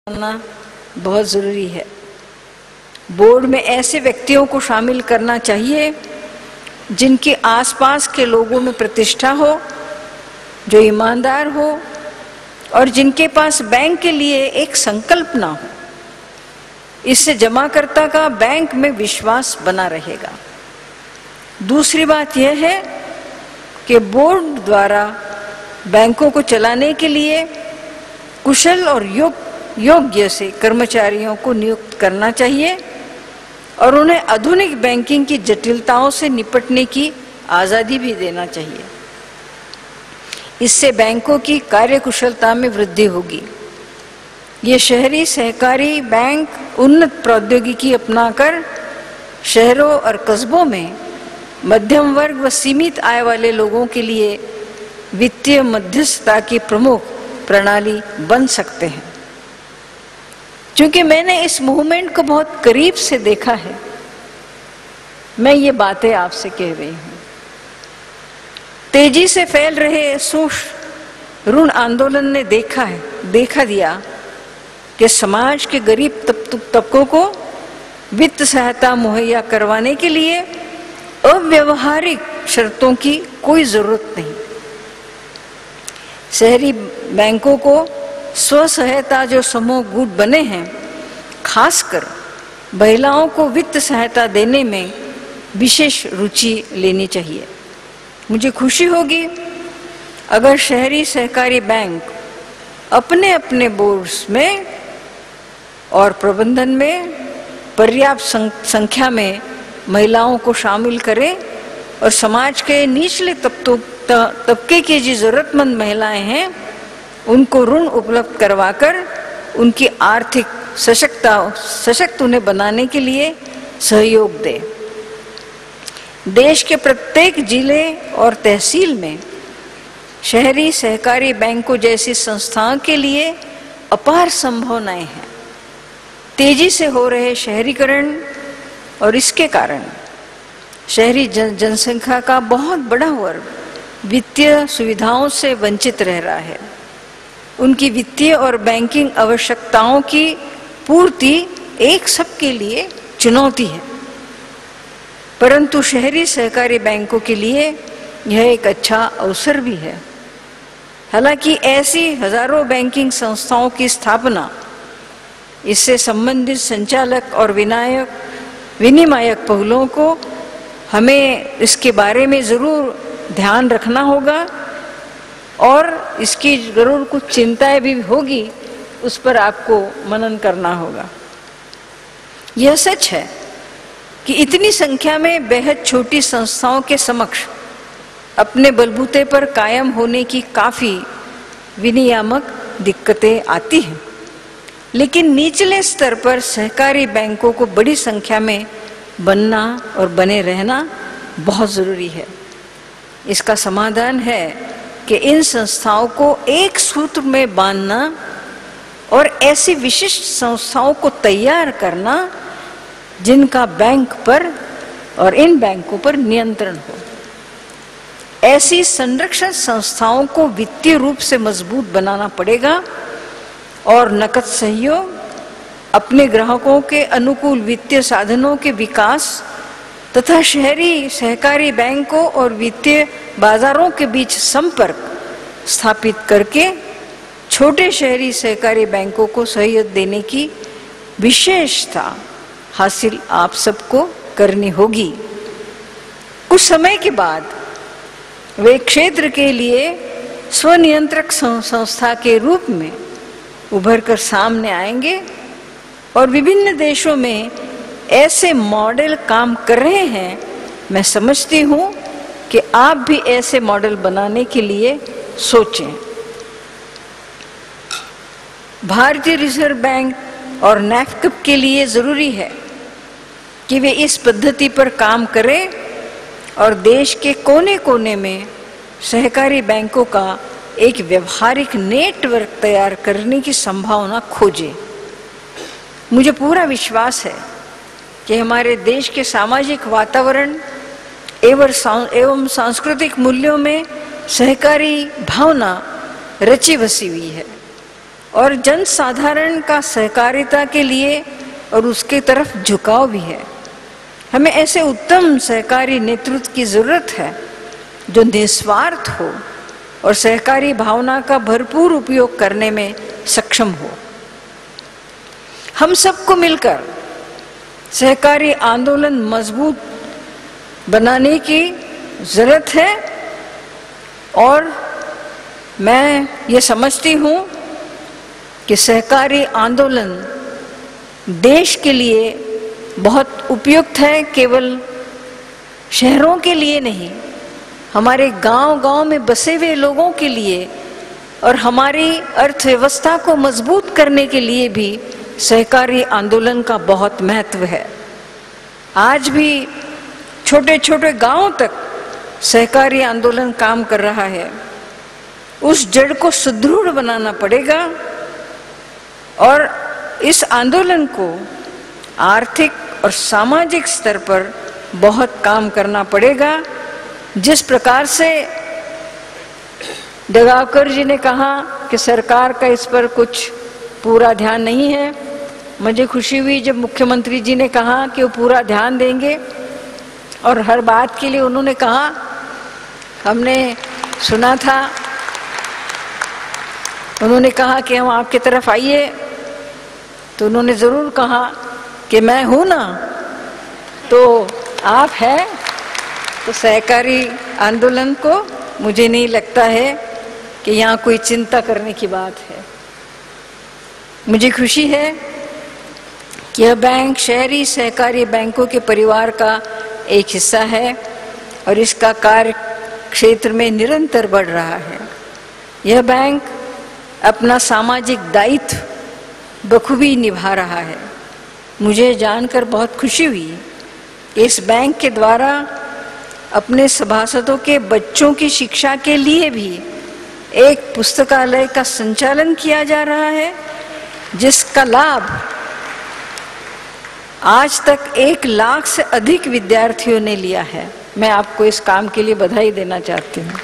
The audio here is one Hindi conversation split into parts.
करना बहुत ज़रूरी है। बोर्ड में ऐसे व्यक्तियों को शामिल करना चाहिए जिनके आसपास के लोगों में प्रतिष्ठा हो, जो ईमानदार हो और जिनके पास बैंक के लिए एक संकल्प ना हो। इससे जमाकर्ता का बैंक में विश्वास बना रहेगा। दूसरी बात यह है कि बोर्ड द्वारा बैंकों को चलाने के लिए कुशल और योग्य से कर्मचारियों को नियुक्त करना चाहिए और उन्हें आधुनिक बैंकिंग की जटिलताओं से निपटने की आज़ादी भी देना चाहिए। इससे बैंकों की कार्यकुशलता में वृद्धि होगी। ये शहरी सहकारी बैंक उन्नत प्रौद्योगिकी अपनाकर शहरों और कस्बों में मध्यम वर्ग व सीमित आय वाले लोगों के लिए वित्तीय मध्यस्थता की प्रमुख प्रणाली बन सकते हैं। क्योंकि मैंने इस मूवमेंट को बहुत करीब से देखा है, मैं ये बातें आपसे कह रही हूँ। तेजी से फैल रहे सूक्ष्म ऋण आंदोलन ने देखा दिया कि समाज के गरीब तबकों को वित्त सहायता मुहैया करवाने के लिए अव्यवहारिक शर्तों की कोई जरूरत नहीं। शहरी बैंकों को स्व सहायता जो समूह गुट बने हैं, खासकर महिलाओं को वित्त सहायता देने में विशेष रुचि लेनी चाहिए। मुझे खुशी होगी अगर शहरी सहकारी बैंक अपने अपने बोर्ड्स में और प्रबंधन में पर्याप्त संख्या में महिलाओं को शामिल करें और समाज के निचले तबके की जो जरूरतमंद महिलाएं हैं उनको ऋण उपलब्ध करवाकर उनकी आर्थिक सशक्त उन्हें बनाने के लिए सहयोग दे। देश के प्रत्येक जिले और तहसील में शहरी सहकारी बैंकों जैसी संस्थाओं के लिए अपार संभावनाएं हैं। तेजी से हो रहे शहरीकरण और इसके कारण शहरी जनसंख्या का बहुत बड़ा वर्ग वित्तीय सुविधाओं से वंचित रह रहा है। उनकी वित्तीय और बैंकिंग आवश्यकताओं की पूर्ति एक सबके लिए चुनौती है, परंतु शहरी सहकारी बैंकों के लिए यह एक अच्छा अवसर भी है। हालांकि ऐसी हजारों बैंकिंग संस्थाओं की स्थापना, इससे संबंधित संचालक और विनियामक पहलुओं को हमें इसके बारे में जरूर ध्यान रखना होगा और इसकी जरूर कुछ चिंताएं भी होगी, उस पर आपको मनन करना होगा। यह सच है कि इतनी संख्या में बेहद छोटी संस्थाओं के समक्ष अपने बलबूते पर कायम होने की काफी विनियामक दिक्कतें आती हैं, लेकिन निचले स्तर पर सहकारी बैंकों को बड़ी संख्या में बनना और बने रहना बहुत जरूरी है। इसका समाधान है कि इन संस्थाओं को एक सूत्र में बांधना और ऐसी विशिष्ट संस्थाओं को तैयार करना जिनका बैंक पर और इन बैंकों पर नियंत्रण हो। ऐसी संरक्षण संस्थाओं को वित्तीय रूप से मजबूत बनाना पड़ेगा और नकद सहयोग, अपने ग्राहकों के अनुकूल वित्तीय साधनों के विकास तथा शहरी सहकारी बैंकों और वित्तीय बाजारों के बीच संपर्क स्थापित करके छोटे शहरी सहकारी बैंकों को सहयोग देने की विशेषता हासिल आप सबको करनी होगी। कुछ समय के बाद वे क्षेत्र के लिए स्वनियंत्रक संस्था के रूप में उभर कर सामने आएंगे और विभिन्न देशों में ऐसे मॉडल काम कर रहे हैं। मैं समझती हूँ कि आप भी ऐसे मॉडल बनाने के लिए सोचें। भारतीय रिजर्व बैंक और नैफकप के लिए जरूरी है कि वे इस पद्धति पर काम करें और देश के कोने कोने में सहकारी बैंकों का एक व्यवहारिक नेटवर्क तैयार करने की संभावना खोजें। मुझे पूरा विश्वास है कि हमारे देश के सामाजिक वातावरण एवं सांस्कृतिक मूल्यों में सहकारी भावना रची बसी हुई है। और जन साधारण का सहकारिता के लिए और उसके तरफ झुकाव भी है। हमें ऐसे उत्तम सहकारी नेतृत्व की जरूरत है जो निस्वार्थ हो और सहकारी भावना का भरपूर उपयोग करने में सक्षम हो। हम सबको मिलकर सहकारी आंदोलन मजबूत बनाने की जरूरत है और मैं ये समझती हूँ कि सहकारी आंदोलन देश के लिए बहुत उपयुक्त है, केवल शहरों के लिए नहीं, हमारे गांव-गांव में बसे हुए लोगों के लिए और हमारी अर्थव्यवस्था को मजबूत करने के लिए भी सहकारी आंदोलन का बहुत महत्व है। आज भी छोटे छोटे गांवों तक सहकारी आंदोलन काम कर रहा है। उस जड़ को सुदृढ़ बनाना पड़ेगा और इस आंदोलन को आर्थिक और सामाजिक स्तर पर बहुत काम करना पड़ेगा। जिस प्रकार से डगावकर जी ने कहा कि सरकार का इस पर कुछ पूरा ध्यान नहीं है, मुझे खुशी हुई जब मुख्यमंत्री जी ने कहा कि वो पूरा ध्यान देंगे और हर बात के लिए उन्होंने कहा। हमने सुना था, उन्होंने कहा कि हम आपकी तरफ आइए, तो उन्होंने जरूर कहा कि मैं हूं ना, तो आप हैं। तो सहकारी आंदोलन को मुझे नहीं लगता है कि यहाँ कोई चिंता करने की बात है। मुझे खुशी है कि यह बैंक शहरी सहकारी बैंकों के परिवार का एक हिस्सा है और इसका कार्य क्षेत्र में निरंतर बढ़ रहा है। यह बैंक अपना सामाजिक दायित्व बखूबी निभा रहा है। मुझे जानकर बहुत खुशी हुई कि इस बैंक के द्वारा अपने सभासदों के बच्चों की शिक्षा के लिए भी एक पुस्तकालय का संचालन किया जा रहा है, जिसका लाभ आज तक 1 लाख से अधिक विद्यार्थियों ने लिया है। मैं आपको इस काम के लिए बधाई देना चाहती हूँ।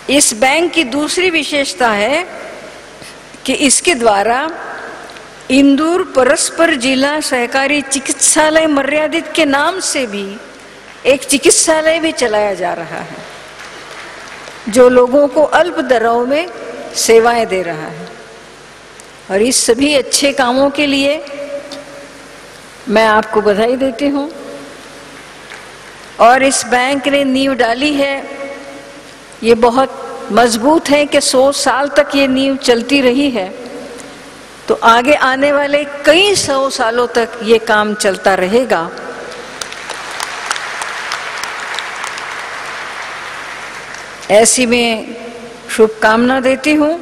इस बैंक की दूसरी विशेषता है कि इसके द्वारा इंदौर परस्पर जिला सहकारी चिकित्सालय मर्यादित के नाम से भी एक चिकित्सालय भी चलाया जा रहा है, जो लोगों को अल्प दरों में सेवाएं दे रहा है। और इस सभी अच्छे कामों के लिए मैं आपको बधाई देती हूँ। और इस बैंक ने नींव डाली है, ये बहुत मजबूत है कि 100 साल तक ये नींव चलती रही है, तो आगे आने वाले कई 100 सालों तक ये काम चलता रहेगा। ऐसी मैं शुभकामना देती हूँ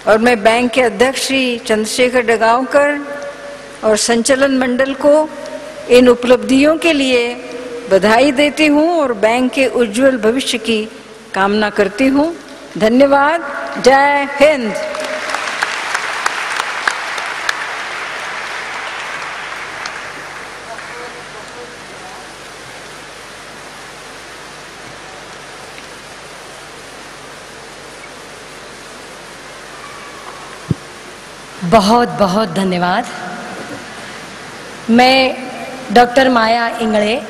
और मैं बैंक के अध्यक्ष श्री चंद्रशेखर डगावकर और संचालन मंडल को इन उपलब्धियों के लिए बधाई देती हूँ और बैंक के उज्जवल भविष्य की कामना करती हूँ। धन्यवाद। जय हिंद। बहुत बहुत धन्यवाद। मैं डॉक्टर माया इंगड़े,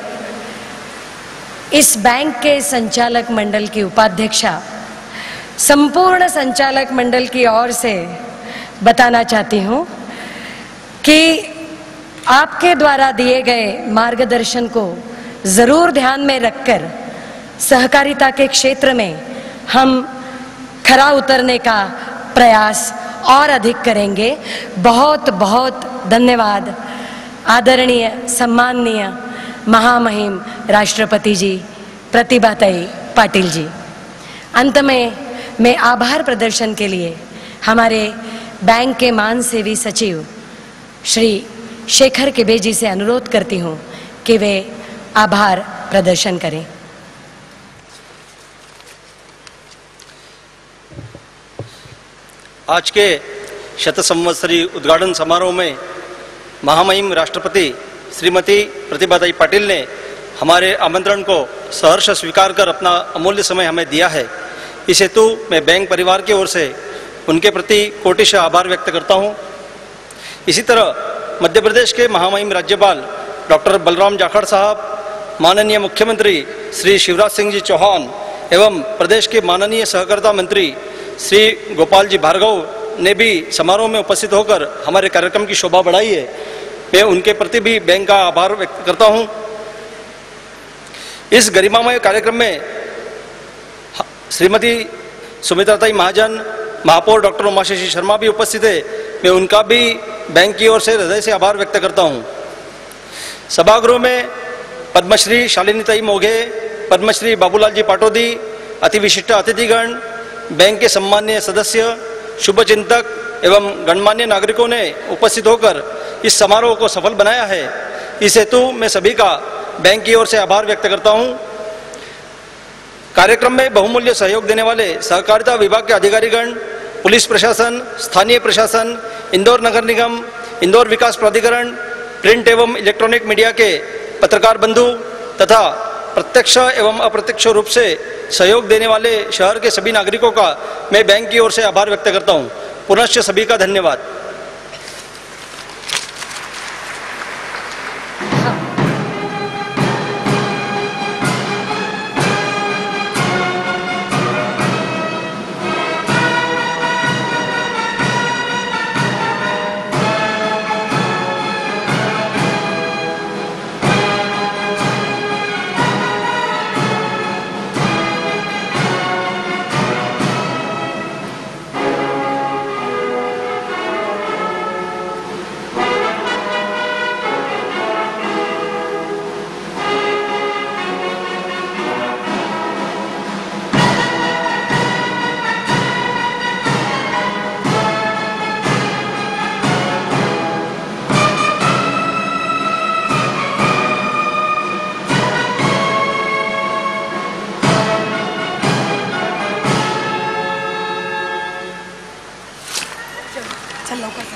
इस बैंक के संचालक मंडल की उपाध्यक्षा, संपूर्ण संचालक मंडल की ओर से बताना चाहती हूँ कि आपके द्वारा दिए गए मार्गदर्शन को जरूर ध्यान में रखकर सहकारिता के क्षेत्र में हम खरा उतरने का प्रयास और अधिक करेंगे। बहुत बहुत धन्यवाद आदरणीय सम्माननीय महामहिम राष्ट्रपति जी प्रतिभाताई पाटिल जी। अंत में मैं आभार प्रदर्शन के लिए हमारे बैंक के मान सेवी सचिव श्री शेखर किबे जी से अनुरोध करती हूँ कि वे आभार प्रदर्शन करें। आज के शत संवत्सरी उद्घाटन समारोह में महामहिम राष्ट्रपति श्रीमती प्रतिभाताई पाटिल ने हमारे आमंत्रण को सहर्ष स्वीकार कर अपना अमूल्य समय हमें दिया है। इस हेतु मैं बैंक परिवार की ओर से उनके प्रति कोटिशः आभार व्यक्त करता हूँ। इसी तरह मध्य प्रदेश के महामहिम राज्यपाल डॉक्टर बलराम जाखड़ साहब, माननीय मुख्यमंत्री श्री शिवराज सिंह जी चौहान एवं प्रदेश के माननीय सहकारिता मंत्री श्री गोपाल जी भार्गव ने भी समारोह में उपस्थित होकर हमारे कार्यक्रम की शोभा बढ़ाई है। मैं उनके प्रति भी बैंक का आभार व्यक्त करता हूं। इस गरिमामय कार्यक्रम में श्रीमती सुमित्राताई महाजन, महापौर डॉक्टर उमाशेषी शर्मा भी उपस्थित है। मैं उनका भी बैंक की ओर से हृदय से आभार व्यक्त करता हूं। सभागृह में पद्मश्री शालिनीताई मोघे, पद्मश्री बाबूलाल जी पाटोदी, अति विशिष्ट अतिथिगण, बैंक के सम्मान्य सदस्य, शुभचिंतक एवं गणमान्य नागरिकों ने उपस्थित होकर इस समारोह को सफल बनाया है। इस हेतु मैं सभी का बैंक की ओर से आभार व्यक्त करता हूं। कार्यक्रम में बहुमूल्य सहयोग देने वाले सहकारिता विभाग के अधिकारीगण, पुलिस प्रशासन, स्थानीय प्रशासन, इंदौर नगर निगम, इंदौर विकास प्राधिकरण, प्रिंट एवं इलेक्ट्रॉनिक मीडिया के पत्रकार बंधु तथा प्रत्यक्ष एवं अप्रत्यक्ष रूप से सहयोग देने वाले शहर के सभी नागरिकों का मैं बैंक की ओर से आभार व्यक्त करता हूं। पुनश्च सभी का धन्यवाद।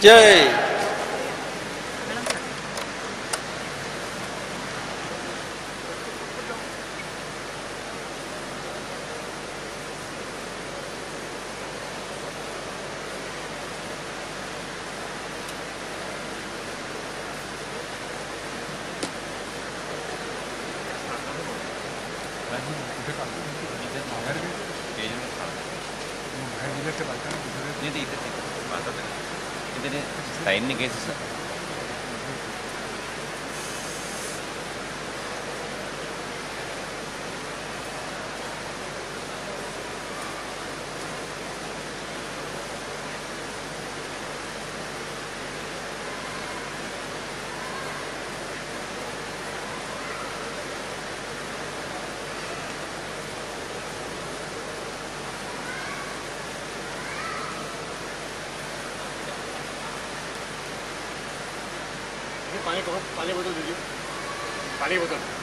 जय। साइन नहीं कैसे सर? पानी बोतल दीजिए, पानी बोतल।